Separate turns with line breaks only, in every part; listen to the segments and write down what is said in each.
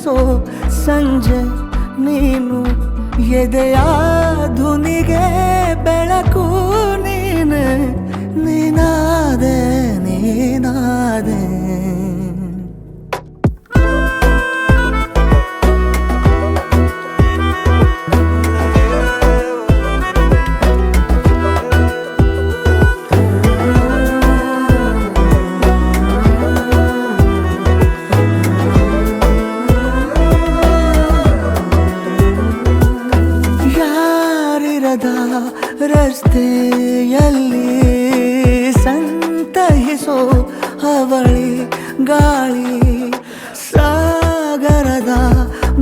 ಸಹಿಸೋ ಸಂಜೆ ನೀನು ಎದೆಯ ಧುನಿಗೆ ಬೆಳಕು ನೀನೆ ನೀನಾದೆ ನೀನಾದೆ ರಸ್ತೆಯಲ್ಲಿ ಸಂತಹಿಸೋ ಅವಳಿ ಗಾಳಿ ಸಾಗರದ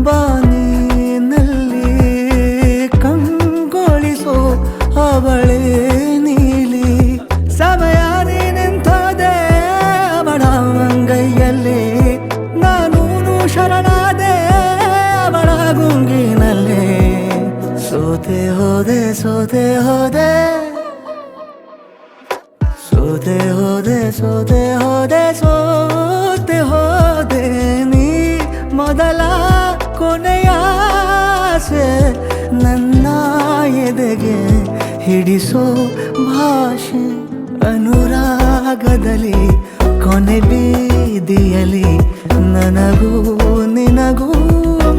ಬಾನಿನಲ್ಲಿ ಕಂಗೊಳಿಸೋ ಅವಳೆ ನೀಲಿ ಸಮಯ ನಿಂತೋದೆ ಅವಳ ಅಂಗೈಯಲ್ಲಿ ನಾನು ಶರಣಾದೆ ಅವಳ ಗುಂಗಿನಲ್ಲಿ ಸೋತೆ ಹೋದೆ ಸೋತೆ ಹೋದೆ ಸೋತೆ ಹೋದೆ ಸೋತೆ ಹೋದೆ ಸೋತೆ ಹೋದೆ ನೀ ಮೊದಲ ಕೊನೆಯ ಆಸೆ ನನ್ನ ಎದೆಗೆ ಹಿಡಿಸೋ ಭಾಷೆ ಅನುರಾಗದಲ್ಲಿ ಕೊನೆ ಬೀದಿಯಲ್ಲಿ ನನಗೂ ನಿನಗೂ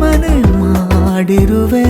ಮನೆ ಮಾಡಿರುವೆ